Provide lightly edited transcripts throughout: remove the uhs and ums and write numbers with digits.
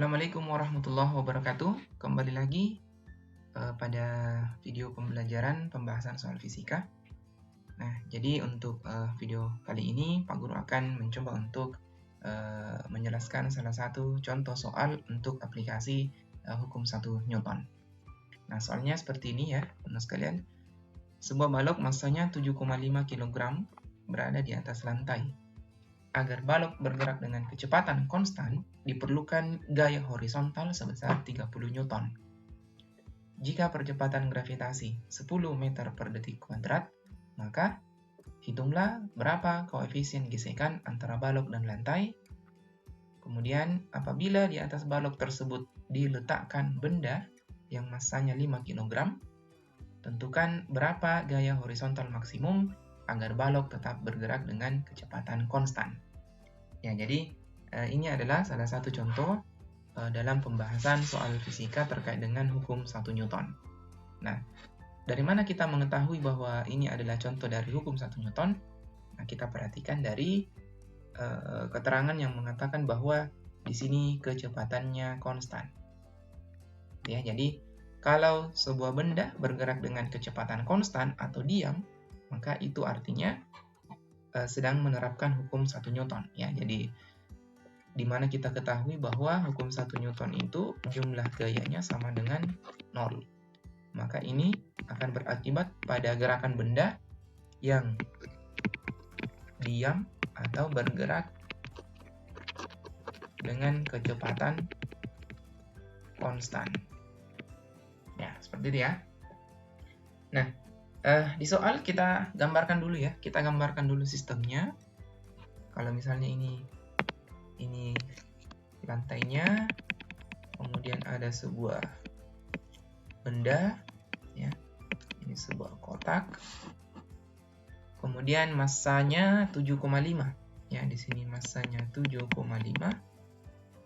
Assalamualaikum warahmatullahi wabarakatuh. Kembali lagi pada video pembelajaran pembahasan soal fisika. Nah, jadi untuk video kali ini Pak Guru akan mencoba untuk menjelaskan salah satu contoh soal untuk aplikasi hukum 1 Newton. Nah, soalnya seperti ini ya, teman sekalian. Sebuah balok masanya 7,5 kg berada di atas lantai. Agar balok bergerak dengan kecepatan konstan, diperlukan gaya horizontal sebesar 30 Newton. Jika percepatan gravitasi 10 meter per detik kuadrat, maka hitunglah berapa koefisien gesekan antara balok dan lantai. Kemudian, apabila di atas balok tersebut diletakkan benda yang masanya 5 kg, tentukan berapa gaya horizontal maksimum agar balok tetap bergerak dengan kecepatan konstan. Ya, jadi ini adalah salah satu contoh dalam pembahasan soal fisika terkait dengan hukum 1 Newton. Nah, dari mana kita mengetahui bahwa ini adalah contoh dari hukum 1 Newton? Nah, kita perhatikan dari keterangan yang mengatakan bahwa di sini kecepatannya konstan. Ya, jadi kalau sebuah benda bergerak dengan kecepatan konstan atau diam, maka itu artinya sedang menerapkan hukum 1 Newton. Ya, jadi di mana kita ketahui bahwa hukum 1 Newton itu jumlah gayanya sama dengan 0. Maka ini akan berakibat pada gerakan benda yang diam atau bergerak dengan kecepatan konstan. Ya, seperti itu ya. Nah, di soal kita gambarkan dulu ya. Kita gambarkan dulu sistemnya. Kalau misalnya ini lantainya, kemudian ada sebuah benda, ya. Ini sebuah kotak. Kemudian massanya 7,5. Ya, di sini massanya 7,5.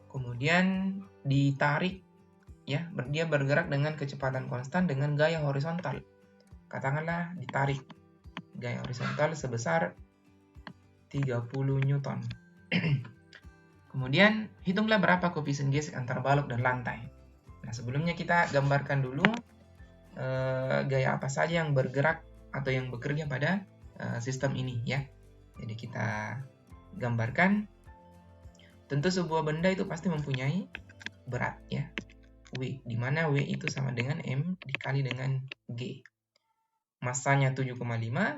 Kemudian ditarik, ya, dia bergerak dengan kecepatan konstan dengan gaya horizontal. Katakanlah ditarik gaya horizontal sebesar 30 Newton. Kemudian hitunglah berapa koefisien gesek antara balok dan lantai. Nah, sebelumnya kita gambarkan dulu gaya apa saja yang bergerak atau yang bekerja pada sistem ini ya. Jadi kita gambarkan, tentu sebuah benda itu pasti mempunyai berat ya, W, di mana W itu sama dengan M dikali dengan G. Massanya 7,5,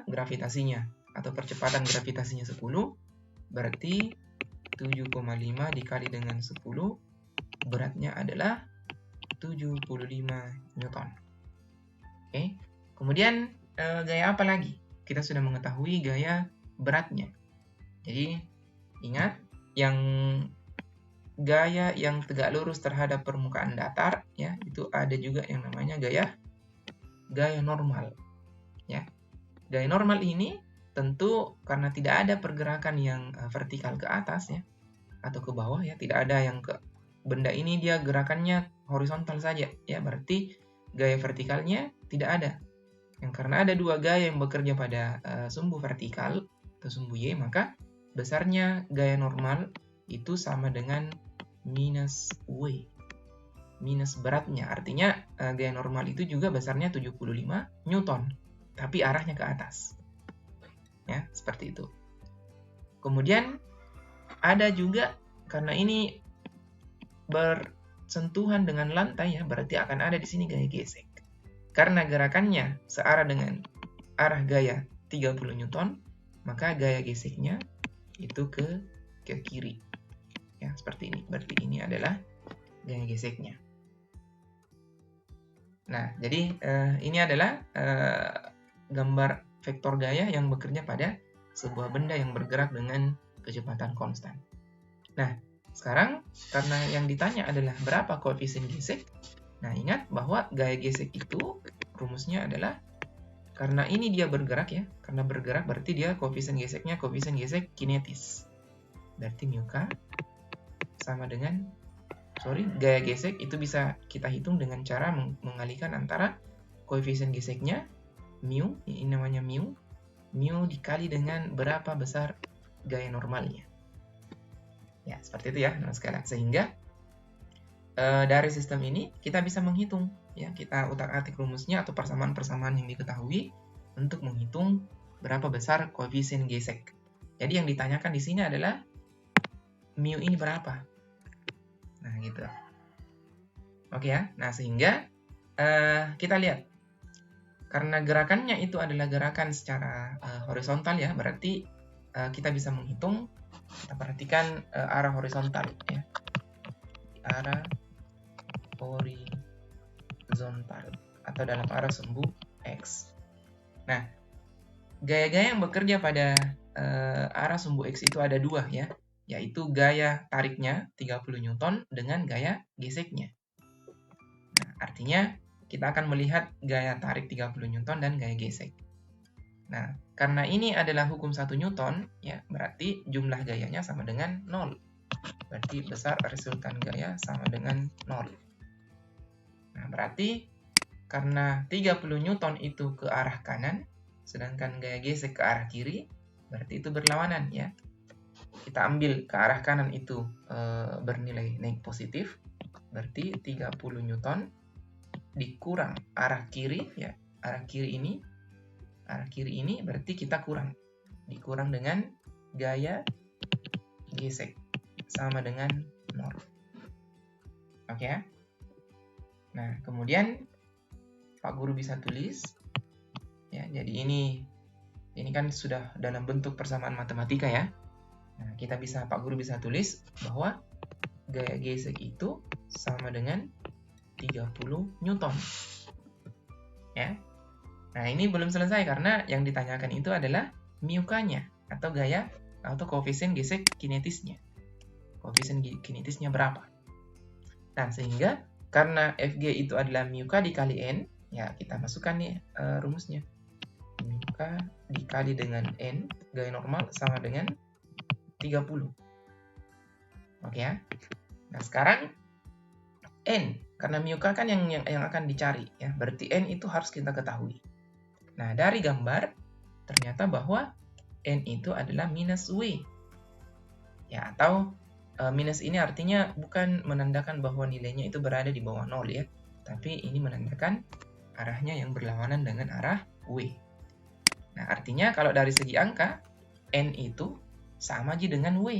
gravitasinya atau percepatan gravitasinya 10, berarti 7,5 dikali dengan 10, beratnya adalah 75 Newton. Oke. Kemudian gaya apa lagi? Kita sudah mengetahui gaya beratnya. Jadi ingat, yang gaya yang tegak lurus terhadap permukaan datar ya, itu ada juga yang namanya gaya normal. Ya. Gaya normal ini tentu karena tidak ada pergerakan yang vertikal ke atas ya atau ke bawah ya, tidak ada yang ke benda ini dia gerakannya horizontal saja ya, berarti gaya vertikalnya tidak ada. Yang karena ada dua gaya yang bekerja pada sumbu vertikal atau sumbu Y, maka besarnya gaya normal itu sama dengan minus W. Minus beratnya, artinya gaya normal itu juga besarnya 75 Newton, tapi arahnya ke atas. Ya, seperti itu. Kemudian ada juga, karena ini bersentuhan dengan lantai ya, berarti akan ada di sini gaya gesek. Karena gerakannya searah dengan arah gaya 30 Newton, maka gaya geseknya itu ke kiri. Ya, seperti ini. Berarti ini adalah gaya geseknya. Nah, jadi ini adalah gambar vektor gaya yang bekerja pada sebuah benda yang bergerak dengan kecepatan konstan. Nah, sekarang karena yang ditanya adalah berapa koefisien gesek, nah ingat bahwa gaya gesek itu rumusnya adalah, karena ini dia bergerak ya, karena bergerak berarti dia koefisien geseknya koefisien gesek kinetis. Berarti mu k sama dengan, gaya gesek itu bisa kita hitung dengan cara mengalihkan antara koefisien geseknya mu, ini namanya mu dikali dengan berapa besar gaya normalnya. Ya, seperti itu ya, nah sekarang sehingga dari sistem ini kita bisa menghitung, ya, kita utak-atik rumusnya atau persamaan-persamaan yang diketahui untuk menghitung berapa besar koefisien gesek. Jadi yang ditanyakan di sini adalah mu ini berapa. Nah, gitu. Oke ya. Nah, sehingga kita lihat, karena gerakannya itu adalah gerakan secara horizontal, ya, berarti kita bisa menghitung. Kita perhatikan arah horizontal, ya, arah horizontal atau dalam arah sumbu X. Nah, gaya-gaya yang bekerja pada arah sumbu X itu ada dua, ya, yaitu gaya tariknya 30 Newton dengan gaya geseknya. Nah, artinya kita akan melihat gaya tarik 30 Newton dan gaya gesek. Nah, karena ini adalah hukum 1 Newton, ya, berarti jumlah gayanya sama dengan 0. Berarti besar resultan gaya sama dengan 0. Nah, berarti karena 30 Newton itu ke arah kanan, sedangkan gaya gesek ke arah kiri, berarti itu berlawanan, ya. Kita ambil ke arah kanan itu bernilai naik positif, berarti 30 Newton dikurang arah kiri, ya, arah kiri ini berarti kita dikurang dengan gaya gesek sama dengan 0. Oke ya. Nah, kemudian Pak Guru bisa tulis, ya, jadi ini kan sudah dalam bentuk persamaan matematika, ya. Nah, Pak Guru bisa tulis bahwa gaya gesek itu sama dengan 30 Newton. Ya. Nah, ini belum selesai karena yang ditanyakan itu adalah mu-nya atau gaya atau koefisien gesek kinetisnya. Koefisien kinetisnya berapa? Nah, sehingga karena Fg itu adalah mu-k dikali N, ya, kita masukkan nih rumusnya. Mu-k dikali dengan N, gaya normal sama dengan 30. Oke ya. Nah, sekarang N, karena mu-k kan yang akan dicari, ya. Berarti N itu harus kita ketahui. Nah, dari gambar ternyata bahwa N itu adalah minus W. Ya, atau minus ini artinya bukan menandakan bahwa nilainya itu berada di bawah 0, ya. Tapi ini menandakan arahnya yang berlawanan dengan arah W. Nah, artinya kalau dari segi angka, N itu sama aja dengan W,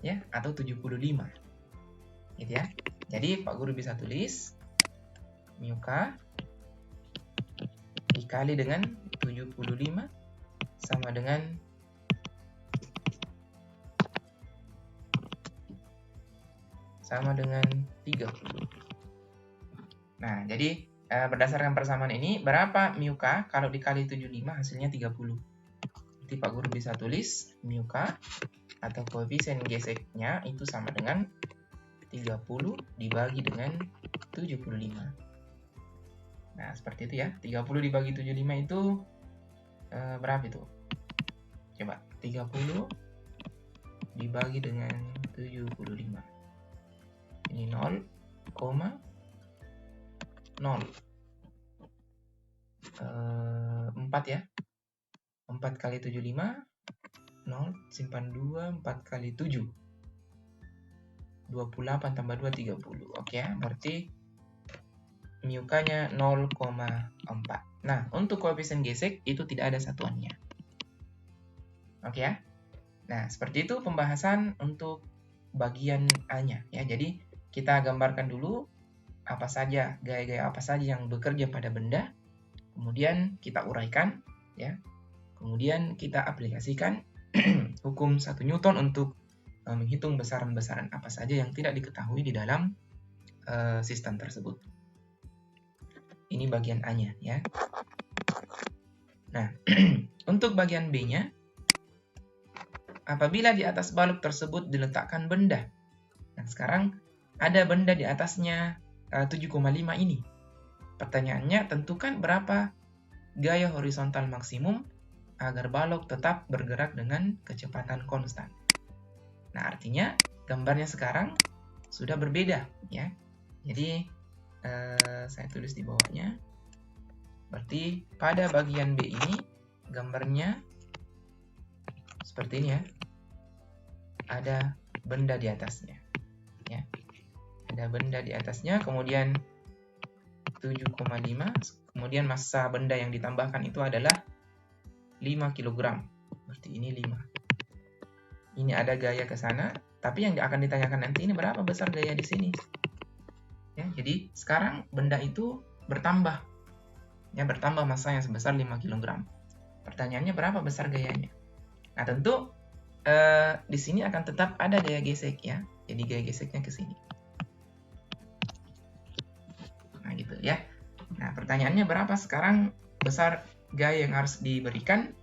ya, atau 75. Gitu ya. Jadi Pak Guru bisa tulis mu-k dikali dengan 75 sama dengan 30. Nah, jadi berdasarkan persamaan ini, berapa mu-k kalau dikali 75 hasilnya 30. Jadi Pak Guru bisa tulis mu-k atau koefisien geseknya itu sama dengan 30 dibagi dengan 75. Nah, seperti itu ya. 30 dibagi 75 itu berapa itu? Coba, 30 dibagi dengan 75. Ini 0,0. 4 ya. 4 kali 75, 0, simpan 2, 4 kali 7. 28 tambah 2, 30. Oke ya, berarti mu-k-nya 0,4. Nah, untuk koefisien gesek itu tidak ada satuannya. Oke ya. Nah, seperti itu pembahasan untuk bagian A-nya, ya. Jadi kita gambarkan dulu apa saja, gaya-gaya apa saja yang bekerja pada benda, kemudian kita uraikan, ya. Kemudian kita aplikasikan hukum 1 Newton untuk menghitung besaran-besaran apa saja yang tidak diketahui di dalam sistem tersebut. Ini bagian A-nya, ya. Nah, untuk bagian B-nya, apabila di atas balok tersebut diletakkan benda. Nah, sekarang ada benda di atasnya 7,5 ini. Pertanyaannya, tentukan berapa gaya horizontal maksimum agar balok tetap bergerak dengan kecepatan konstan. Nah, artinya gambarnya sekarang sudah berbeda, ya. Jadi saya tulis di bawahnya. Berarti pada bagian B ini gambarnya seperti ini, ya. Ada benda di atasnya, ya. Ada ada benda di atasnya, kemudian 7,5, kemudian massa benda yang ditambahkan itu adalah 5 kg. Berarti ini 5. Ini ada gaya ke sana, tapi yang akan ditanyakan nanti ini berapa besar gaya di sini. Ya, jadi sekarang benda itu bertambah. Ya, bertambah massanya sebesar 5 kg. Pertanyaannya berapa besar gayanya? Nah, tentu di sini akan tetap ada gaya gesek ya. Jadi gaya geseknya ke sini. Nah, gitu ya. Nah, pertanyaannya berapa sekarang besar gaya yang harus diberikan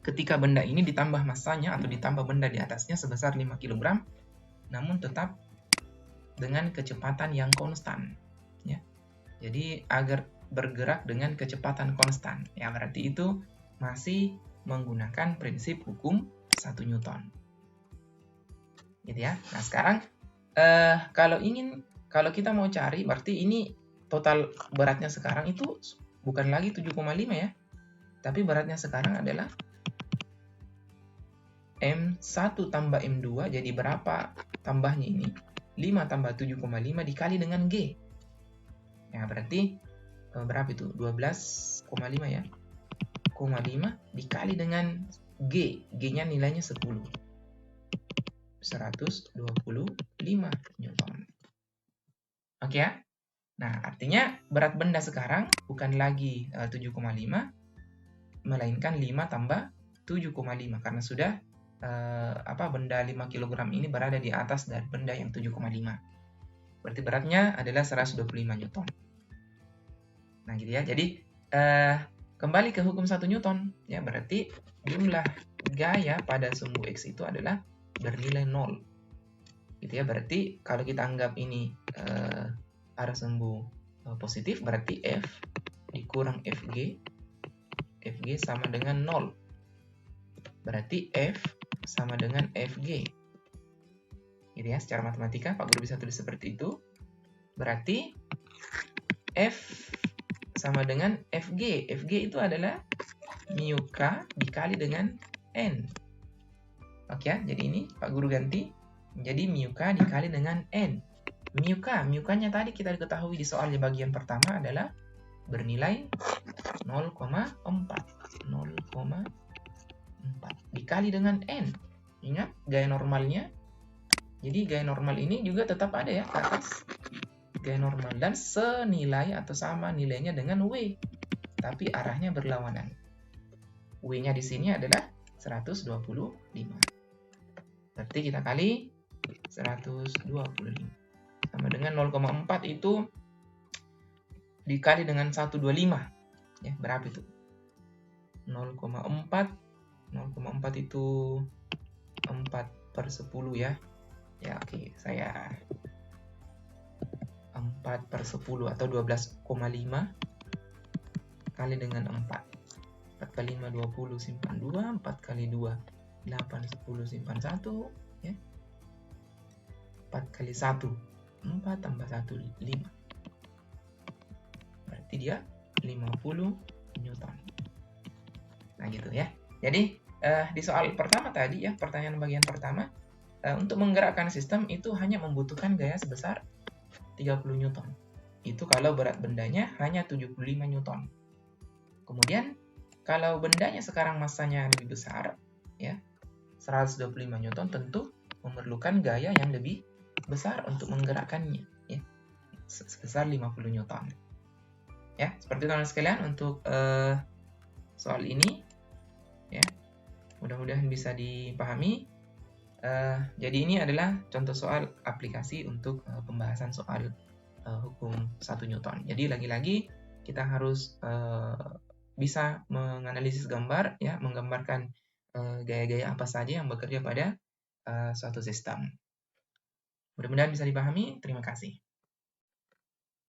ketika benda ini ditambah massanya atau ditambah benda di atasnya sebesar 5 kg, namun tetap dengan kecepatan yang konstan. Ya. Jadi agar bergerak dengan kecepatan konstan. Ya, berarti itu masih menggunakan prinsip hukum 1 Newton. Gitu ya. Nah, sekarang kalau kita mau cari, berarti ini total beratnya sekarang itu bukan lagi 7,5 ya. Tapi beratnya sekarang adalah M1 tambah M2, jadi berapa tambahnya ini? 5 tambah 7,5 dikali dengan G. Ya, berarti berapa itu? 12,5 ya. 0,5 dikali dengan G. G-nya nilainya 10. 125 Newton. Oke ya? Nah, artinya berat benda sekarang bukan lagi 7,5, melainkan 5 tambah 7,5. Karena sudah benda 5 kg ini berada di atas dari benda yang 7,5. Berarti beratnya adalah 125 Newton. Nah, gitu ya. Jadi, kembali ke hukum 1 Newton. Ya, berarti jumlah gaya pada sumbu X itu adalah bernilai 0. Gitu ya. Berarti kalau kita anggap ini arah sumbu positif, berarti F dikurang FG. FG sama dengan 0. Berarti F sama dengan FG. Gitu ya, secara matematika Pak Guru bisa tulis seperti itu. Berarti F sama dengan FG. FG itu adalah mu K dikali dengan N. Oke ya, jadi ini Pak Guru ganti menjadi mu K dikali dengan N. Mu K-nya tadi kita ketahui di soal bagian pertama adalah bernilai 0,4. 0,4 dikali dengan N. Ingat gaya normalnya. Jadi gaya normal ini juga tetap ada ya ke atas. Gaya normal dan senilai atau sama nilainya dengan W. Tapi arahnya berlawanan. W-nya di sini adalah 125. Berarti kita kali 125. Sama dengan 0,4 itu dikali dengan 125. Ya, berapa itu? 0,4 itu 4/10 ya. Ya, oke, saya 4/10 atau 12,5 kali dengan 4. 4 kali 5, 20, simpan 2. 4 kali 2, 8, 10, simpan 1. Ya. 4 kali 1, 4 tambah 1, 5. Berarti dia 50 Newton. Nah, gitu ya. Jadi, di soal pertama tadi ya, pertanyaan bagian pertama, untuk menggerakkan sistem itu hanya membutuhkan gaya sebesar 30 Newton. Itu kalau berat bendanya hanya 75 Newton. Kemudian, kalau bendanya sekarang massanya lebih besar, ya, 125 Newton, tentu memerlukan gaya yang lebih besar untuk menggerakkannya, ya, sebesar 50 Newton. Ya, seperti teman-teman sekalian untuk soal ini, ya, mudah-mudahan bisa dipahami. Jadi ini adalah contoh soal aplikasi untuk pembahasan soal hukum 1 Newton. Jadi lagi-lagi kita harus bisa menganalisis gambar, ya, menggambarkan gaya-gaya apa saja yang bekerja pada suatu sistem. Mudah-mudahan bisa dipahami. Terima kasih.